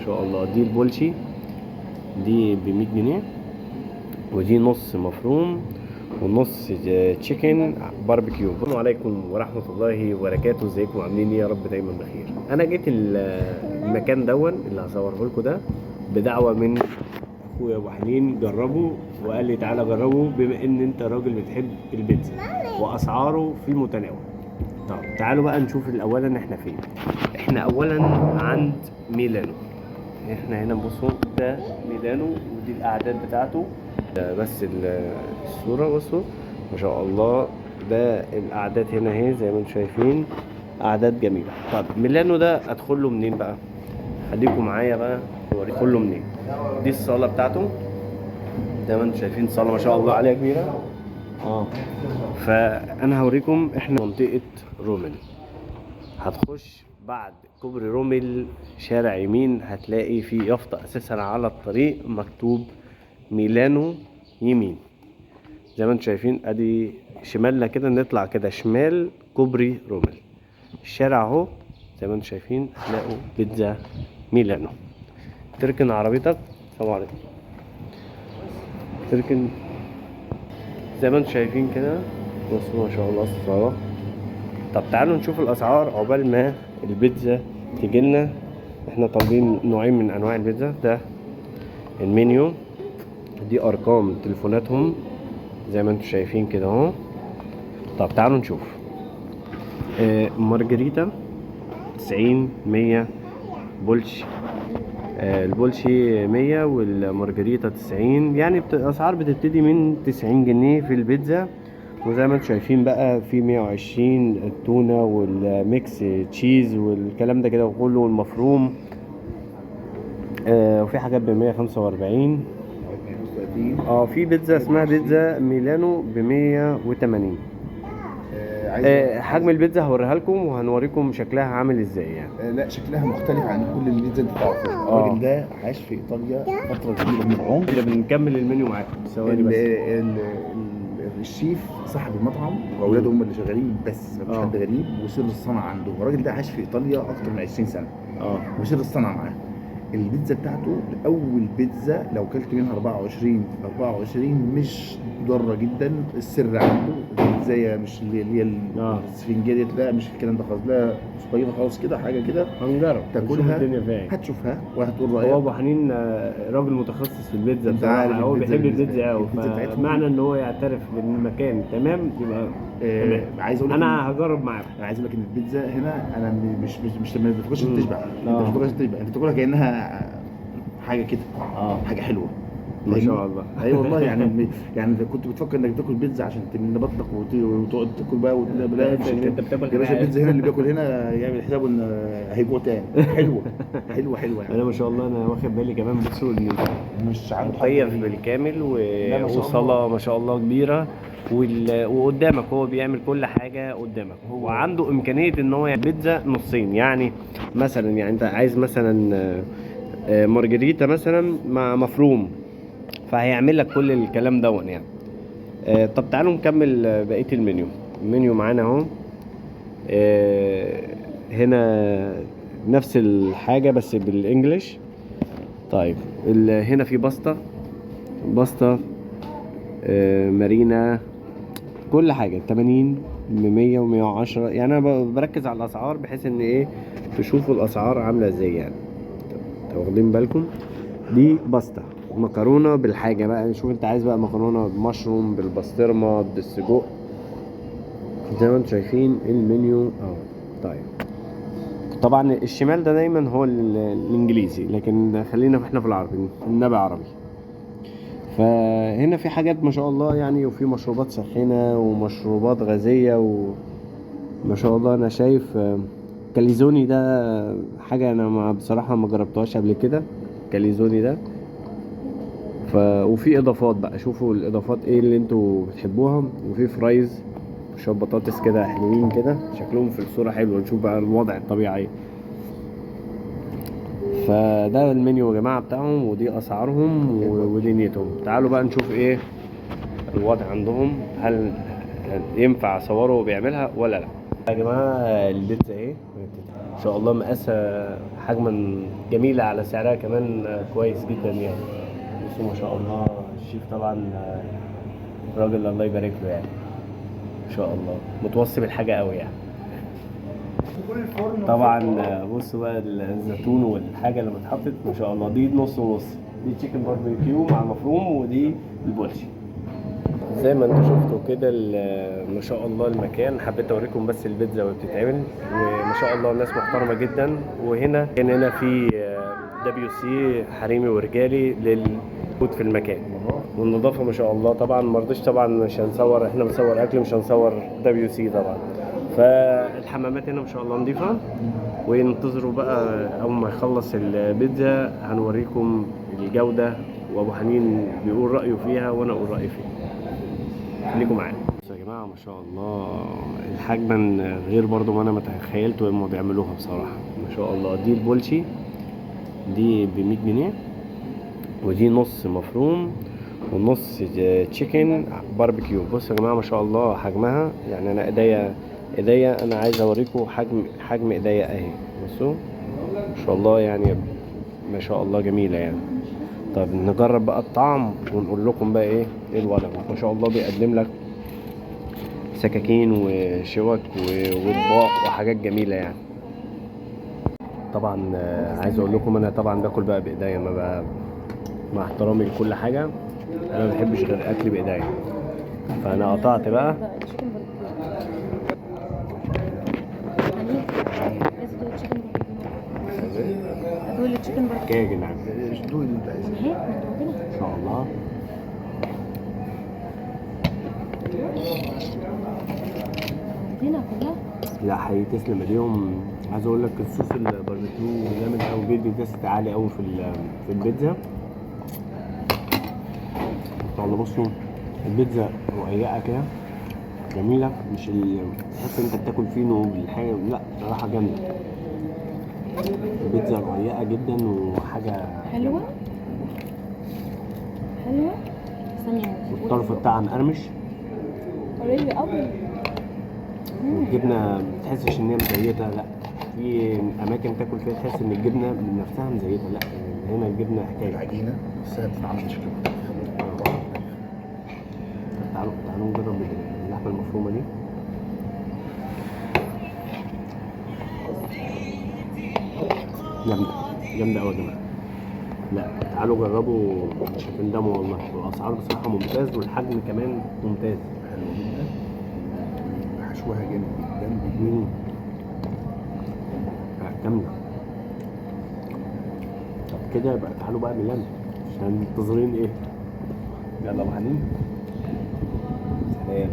ما شاء الله. دي البولشي دي ب100 جنيه، ودي نص مفروم ونص تشيكن باربيكيو. السلام عليكم ورحمة الله وبركاته، ازيكم عاملين ايه؟ يا رب دايما بخير. انا جيت المكان دون اللي هصوره لكم ده بدعوة من اخويا ابو حنين، جربه وقال لي تعالى جربه بما ان انت راجل بتحب البيتزا واسعاره في المتناول. طب تعالوا بقى نشوف اولا احنا فين. احنا اولا عند ميلانو. احنا هنا بصوا ده ميلانو ودي الاعداد بتاعته. بس الصورة بصوا ما شاء الله، ده الاعداد هنا اهي زي ما انتم شايفين، اعداد جميلة. طب ميلانو ده ادخل له منين بقى؟ خليكم معايا بقى اوريكم له منين. دي الصالة بتاعته زي ما انتم شايفين، صالة ما شاء الله عليها كبيرة. فانا هوريكم احنا منطقة رومل. هتخش بعد كوبري رومل شارع يمين، هتلاقي في يافطة اساسا على الطريق مكتوب ميلانو يمين زي ما انتم شايفين. ادي شمالنا كده، نطلع كده شمال كوبري رومل، الشارع اهو زي ما انتم شايفين. هتلاقوا بيتزا ميلانو. تركن عربيتك. السلام عليكم. تركن زي ما انتم شايفين كده. بصوا ما شاء الله الصلاة. طب تعالوا نشوف الاسعار عقبال ما البيتزا تجيلنا. احنا طالبين نوعين من انواع البيتزا. ده المنيو، دي ارقام تليفوناتهم زي ما انتم شايفين كده اهو. طب تعالوا نشوف. مارجريتا 90 100 بولش. البولشي 100 والمارجريتا 90، يعني الاسعار بتبتدي من 90 جنيه في البيتزا. وزي ما انتم شايفين بقى في 120 التونة والميكس تشيز والكلام ده كده وكله، والمفروم. وفي حاجات ب 145. في بيتزا اسمها بيتزا ميلانو ب 180. حجم البيتزا هوريها لكم وهنوريكم شكلها عامل ازاي يعني. لا، شكلها مختلف عن كل البيتزا انت تعرفها. الراجل ده عاش في ايطاليا فتره كبيره من العمر. اللي بنكمل المنيو معاكم ثواني بس. الشيف صاحب المطعم واولاده هم اللي شغالين بس، مفيش حد غريب. وسر الصنعه عنده. الراجل ده عاش في ايطاليا اكتر من 20 سنه. وسر الصنعه معاه. البيتزا بتاعته اول بيتزا لو كلت منها 24 مش ضاره جدا. السر عنده البيتزايه مش اللي هي السفنجيه ديت، لا مش الكلام ده خالص، لا صغيره خالص كده، حاجه كده. هنجرب تاكلها الدنيا فيها، هتشوفها وهتقول رايك. هو ابو حنين راجل متخصص في البيتزا بصراحه، هو بيحب البيتزا قوي. فمعنى ان هو يعترف بان المكان تمام يبقى تمام. عايز اقول لك انا هجرب معاك. انا عايز اقول لك ان البيتزا هنا انا مش لما بتخش تشبع. انت مش بتخش تشبع، انت بتاكلها كانها حاجه كده. حاجه حلوه ما شاء الله. ايوه والله. يعني كنت بتفكر انك تاكل بيتزا عشان تملى بطنك وتقعد تاكل بقى لا مش انت بتاكل يا باشا. البيتزا هنا اللي بياكل هنا يعمل حسابه ان هيجوع تاني. حلوه يعني. انا ما شاء الله انا واخد بالي كمان بصوا ان مش عنده مكيف بالكامل وصاله ما شاء الله كبيره، وقدامك هو بيعمل كل حاجه قدامك. وعنده امكانيه ان هو يعمل بيتزا نصين. يعني مثلا يعني انت عايز مثلا مارجريتا مثلا مع مفروم، فهيعمل لك كل الكلام دون يعني. طب تعالوا نكمل بقيه المنيو معانا اهو. هنا نفس الحاجه بس بالانجلش. طيب هنا في باستا مارينا، كل حاجه 80 100 و110. يعني انا بركز على الاسعار بحيث ان ايه تشوفوا الاسعار عامله ازاي يعني. واخدين بالكم؟ دي باستا مكرونه بالحاجه بقى. شوف انت عايز بقى مكرونه بمشروم بالبسطرمه بالسجق زي ما انتم شايفين المنيو اهو. طيب طبعا الشمال ده دايما هو الانجليزي، لكن خلينا احنا في العربي، النبي عربي. فهنا في حاجات ما شاء الله يعني، وفي مشروبات ساخنه ومشروبات غازيه وما شاء الله. انا شايف كاليزوني ده حاجه انا بصراحه ما جربتهاش قبل كده، كاليزوني ده. وفي اضافات بقى، شوفوا الاضافات ايه اللي انتوا بتحبوها. وفي فرايز شويه بطاطس كده حلوين كده، شكلهم في الصوره حلو. نشوف بقى الوضع الطبيعي. فده المنيو يا جماعه بتاعهم، ودي اسعارهم ودنيتهم. تعالوا بقى نشوف ايه الوضع عندهم، هل ينفع اصوره وبيعملها ولا لا. يا جماعه البيتزا اهي ان شاء الله مقاسها حجما جميله على سعرها كمان كويس جدا يعني. بصوا ما شاء الله الشيف طبعا راجل الله يبارك له يعني، ان شاء الله متوصي بالحاجه قوي يعني. طبعا بصوا بقى الزيتون والحاجه اللي اتحطت ما شاء الله، دي نص ونص، دي تشيكن باربيكيو مع المفروم، ودي البولشي. زي ما انتوا شفتوا كده ما شاء الله المكان، حبيت اوريكم بس البيتزا وهي بتتعمل، وما شاء الله الناس محترمه جدا. وهنا كان هنا في WC حريمي ورجالي للفود في المكان، والنظافه ما شاء الله. طبعا ما رضيش طبعا مش هنصور، احنا بنصور اكل مش هنصور WC طبعا. فالحمامات هنا ما شاء الله نظيفه. وانتظروا بقى اول ما يخلص البيتزا هنوريكم الجوده، وابو حنين بيقول رايه فيها وانا اقول رايي فيها. خليكم معانا. بصوا يا جماعه ما شاء الله الحجم غير برضو ما انا متخيلت وهم بيعملوها بصراحه ما شاء الله. دي البولشي دي ب 100 جنيه، ودي نص مفروم ونص تشيكن باربيكيو. بصوا يا جماعه ما شاء الله حجمها يعني، انا ايديا انا عايز اوريكم حجم ايديا اهي. بصوا ما شاء الله يعني ما شاء الله جميله يعني. طب نجرب بقى الطعم ونقول لكم بقى ايه الوضع. ما شاء الله بيقدم لك سكاكين وشوك واطباق وحاجات جميله يعني. طبعا عايز اقول لكم انا طبعا باكل بقى بايديا، ما بقى مع احترامي لكل حاجه انا ما بحبش غير اكل بايديا، فانا قطعت بقى. دول تشيكن برجر كده يا جدعان دول اللي انت عايزه ان شاء الله. هنا كلها. لا حقيقي تسلم ايديهم. عايز اقول لك الصوص الباربيكيو جامد قوي، بيدي تيست عالي قوي في البيتزا. والله بصوا البيتزا رقيقه كده جميله، مش تحس انت بتاكل فينو بالحاجه، لا صراحه جامده. البيتزا رقيقه جدا وحاجه حلوه حلوه ثانيه. والطرف بتاعها مقرمش، قريبه قوي. والجبنه ما تحسش ان هي مزيته، لا في اماكن تاكل فيها تحس ان الجبنه من نفسها مزيته، لا هنا الجبنه حكايه. العجينه نفسها بتتعمل بشكل مختلف. تعالوا نجرب اللحمه المفرومه دي. جامده قوي يا جماعه. لا تعالوا جربوا مش هتندموا والله، والاسعار بصراحه ممتاز، والحجم كمان ممتاز. حلو جدا، حشوها جامد جدا. جامده. طب كده يبقى تعالوا بقى ميلان، عشان منتظرين ايه؟ يلا يا ابو حنين. سلام.